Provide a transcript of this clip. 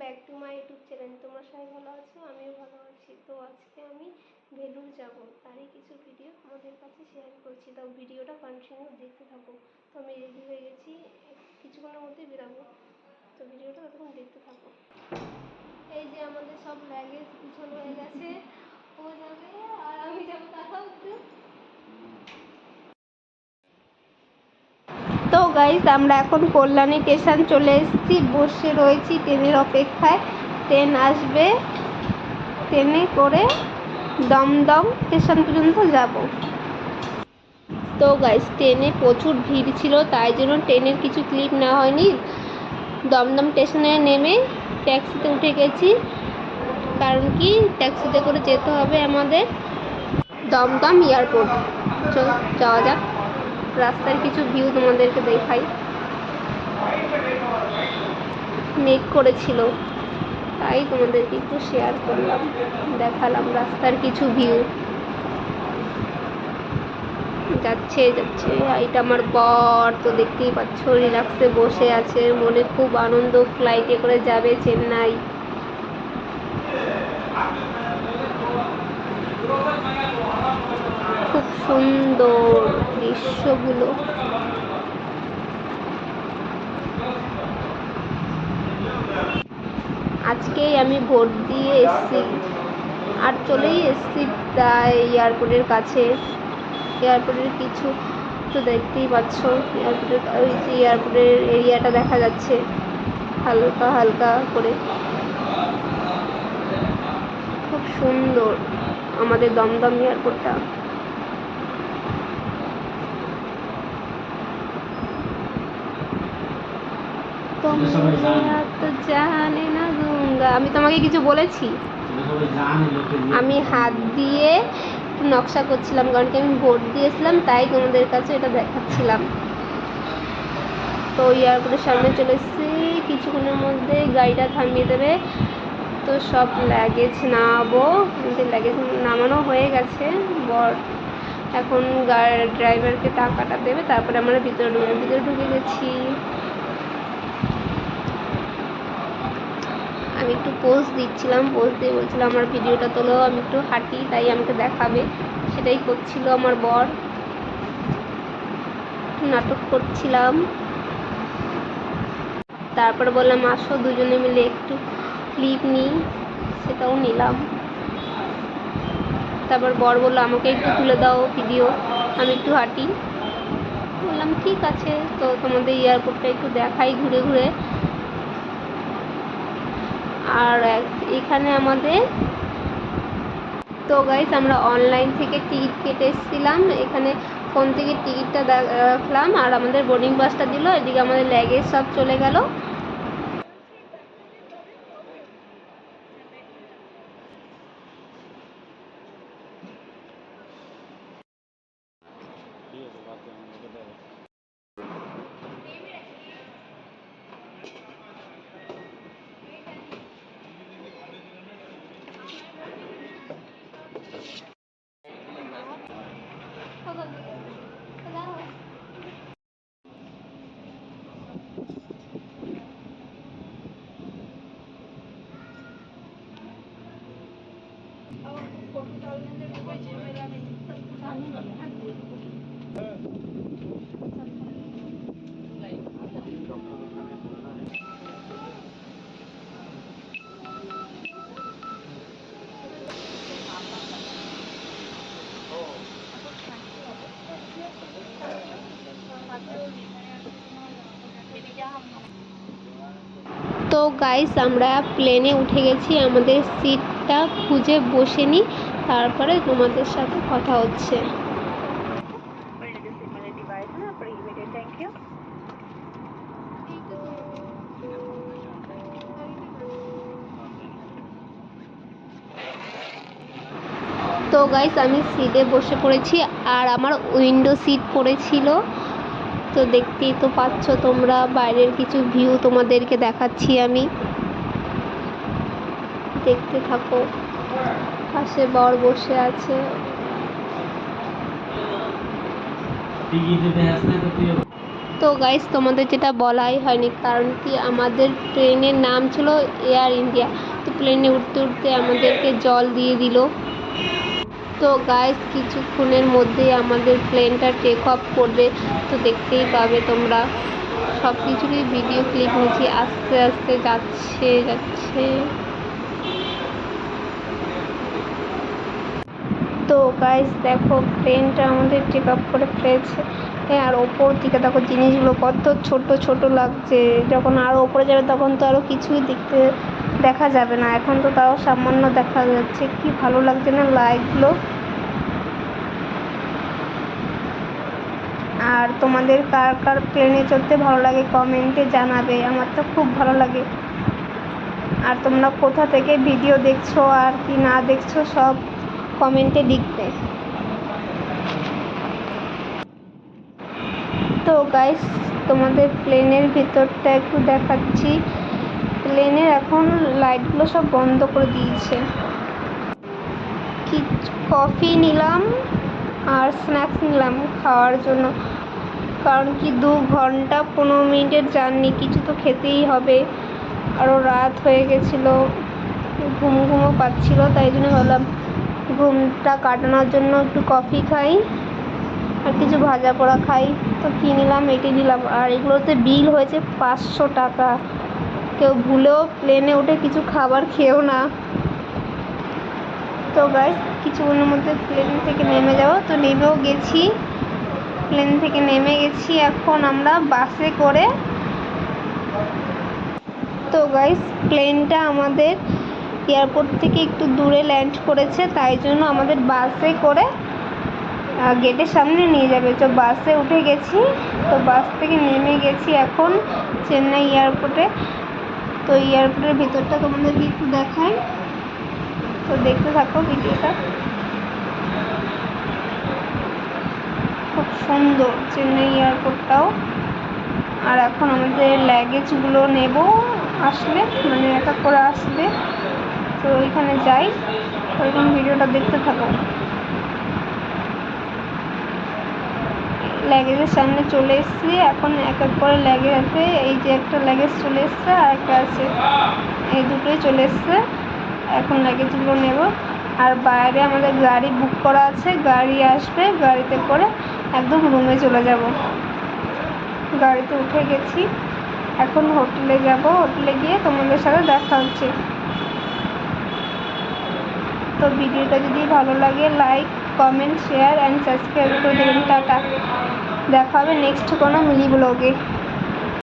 Back to my YouTube channel. তোমরা সবাই ভালো আছো, আমিও ভালো আছি। তো আজকে আমি ভেলুর যাব, তারই কিছু ভিডিও আমাদের কাছে শেয়ার করছি। তাও ভিডিওটা কন্টিনিউ দেখতে থাকো। তো আমি রেডি হয়ে গেছি, কিছুক্ষণের মধ্যেই বেরাবো। তো ভিডিওটা ততক্ষণ দেখতে থাকো। এই যে আমাদের সব লাগেজ গুছানো হয়ে গেছে, ও যাবে আর আমি যাবো। তাকাও একটু। তো গাইস, আমরা এখন কল্যাণী স্টেশন চলে এসেছি, বসে রয়েছি ট্রেনের অপেক্ষায়। ট্রেন আসবে, ট্রেনে করে দমদম স্টেশন পর্যন্ত যাব। তো গাইস, ট্রেনে প্রচুর ভিড় ছিল, তাই জন্য ট্রেনের কিছু ক্লিপ নেওয়া হয়নি। দমদম স্টেশনে নেমে ট্যাক্সিতে উঠে গেছি, কারণ কি ট্যাক্সিতে করে যেতে হবে আমাদের দমদম এয়ারপোর্ট। চল যাওয়া যাক, রাস্তার কিছু ভিউ তোমাদেরকে দেখাই। মেঘ করেছিল, তাই তোমাদেরকে একটু শেয়ার করলাম, দেখালাম রাস্তার কিছু ভিউ। যাচ্ছে যাচ্ছে, এটা আমার বর, তো দেখতেই পাচ্ছ রিল্যাক্সে বসে আছে, মনে খুব আনন্দ। ফ্লাইটে করে যাবে চেন্নাই। খুব সুন্দর দৃশ্যগুলো। আজকেই আমি ভোট দিয়ে এসছি, আর চলেই এসছি প্রায় এয়ারপোর্টের কাছে। এয়ারপোর্টের কিছু তো দেখতেই পাচ্ছ, এয়ারপোর্টের ওই যে এয়ারপোর্টের এরিয়াটা দেখা যাচ্ছে হালকা হালকা করে। খুব সুন্দর আমাদের দমদম এয়ারপোর্টটা। জানে না গঙ্গা, আমি তোমাকে কিছু বলেছি? আমি হাত দিয়ে নকশা করছিলাম, কারণ কি আমি ভোট দিয়েছিলাম, তাই তোমাদের কাছে এটা দেখাচ্ছিলাম। তো এয়ারপোর্টের সামনে চলে এসেছি, কিছুক্ষণের মধ্যে গাড়িটা থামিয়ে দেবে। তো সব লাগেজ নামাবো, আমাদের লাগেজ নামানো হয়ে গেছে। বর এখন ড্রাইভারকে টাকাটা দেবে, তারপরে আমরা ভিতরে ঢুকে গেছি। আমি একটু পোজ দিচ্ছিলাম, পোজ দিয়ে বলছিলাম আমার ভিডিওটা তোলো, আমি একটু হাঁটি, তাই আমাকে দেখাবে, সেটাই করছিল আমার বর। নাটক করছিলাম, তারপরে বললাম আসো দুজনে মিলে একটু ক্লিপ নিই, সেটাও নিলাম। তারপর বর বললো আমাকে একটু তুলে দাও ভিডিও, আমি একটু হাঁটি। বললাম ঠিক আছে। তো তোমাদের এয়ারপোর্টটা একটু দেখাই ঘুরে ঘুরে। আর এখানে আমাদের, তো গাইস আমরা অনলাইন থেকে টিকিট কেটে এসেছিলাম, এখানে ফোন থেকে টিকিটটা দেখলাম, আর আমাদের বোর্ডিং পাসটা দিল। এদিকে আমাদের লাগেজ সব চলে গেল। তো গাইস, আমরা প্লেনে উঠে গেছি, আমাদের সিটটা খুঁজে বসে নিই, তারপরে তোমাদের সাথে কথা হচ্ছে। তো গাইস, আমি সিটে বসে পড়েছি, আর আমার উইন্ডো সিট পড়েছিল। তো দেখতেই তো পাচ্ছ তোমরা, বাইরের কিছু ভিউ তোমাদেরকে দেখাচ্ছি আমি, দেখতে থাকো। পাশে বর বসে আছে। তো গাইস তোমাদের যেটা বলাই হয়নি, কারণ কি আমাদের ট্রেনের নাম ছিল এয়ার ইন্ডিয়া। তো প্লেনে উঠতে উঠতে আমাদেরকে জল দিয়ে দিল। তো গাইস কিছুক্ষণের মধ্যেই আমাদের প্লেনটা টেক অফ করবে, তো দেখতেই পাবে তোমরা। সব কিছুরই ভিডিও ক্লিপ নিয়েছি। আস্তে আস্তে যাচ্ছে। তো গাইস দেখো প্লেনটা আমাদের টেক অফ করে ফেলেছে। আর ওপর থেকে দেখো জিনিসগুলো কত ছোট ছোট লাগছে। যখন আরও ওপরে যাবে তখন তো আরও কিছুই দেখা যাবে না। এখন তো তাও সামান্য দেখা যাচ্ছে। কি ভালো লাগছে না লাইটগুলো। আর তোমাদের কার কার প্লেনে চড়তে ভালো লাগে কমেন্টে জানাবে। আমার তো খুব ভালো লাগে। আর তোমরা কোথা থেকে ভিডিও দেখছো আর কি না দেখছো সব কমেন্টে লিখবে। তো গাইস তোমাদের প্লেনের ভিতরটা একটু দেখাচ্ছি। প্লেনের এখন লাইটগুলো সব বন্ধ করে দিয়েছে। কফি নিলাম আর স্ন্যাক্স নিলাম খাওয়ার জন্য, কারণ কি 2 ঘন্টা 15 মিনিটের জার্নি, কিছু তো খেতেই হবে। আরও রাত হয়ে গেছিলো, ঘুমও পাচ্ছিলো, তাই জন্য ভাবলাম ঘুমটা কাটানোর জন্য একটু কফি খাই আর কিছু ভাজা পোড়া খাই। তো কী নিলাম, এটি নিলাম। আর এগুলোতে বিল হয়েছে 500 টাকা। কেউ ভুলেও প্লেনে উঠে কিছু খাবার খেয়েও না। তো গাইস কিছুক্ষণের মধ্যে প্লেন থেকে নেমে যাব। তো নেমেও গেছি, প্লেন থেকে নেমে গেছি। এখন আমরা বাসে করে। তো গাইস প্লেনটা আমাদের এয়ারপোর্ট থেকে একটু দূরে ল্যান্ড করেছে, তাই জন্য আমাদের বাসে করে গেটের সামনে নিয়ে যাবে। তো বাসে উঠে গেছি। তো বাস থেকে নেমে গেছি এখন চেন্নাই এয়ারপোর্টে। তো এয়ারপোর্টের ভিতরটা তোমাদেরকে একটু দেখাই। তো দেখতে থাকো ভিডিওটা। খুব সুন্দর চেন্নাই এয়ারপোর্টটাও। আর এখন আমাদের লাগেজগুলো নেব, আসলে মানে এক এক করে আসবে। তো ওইখানে যাই, ওইরকম ভিডিওটা দেখতে থাকো। লাগেজের সামনে চলে এসেছি। এখন এক এক করে লাগেজ আছে। এই যে একটা লাগেজ চলে এসছে, আর একটা আছে, এই দুটোই চলে এসছে। এখন লাগেজগুলো নেব। আর বাইরে আমাদের গাড়ি বুক করা আছে, গাড়ি আসবে, গাড়িতে করে একদম রুমে চলে যাব। গাড়িতে উঠে গেছি, এখন হোটেলে যাব। হোটেলে গিয়ে তোমাদের সাথে দেখা হচ্ছে। তো ভিডিওটা যদি ভালো লাগে like comment share and subscribe করে দেবেন। টাটা, দেখা হবে নেক্সট কোনো মিনি ব্লগে।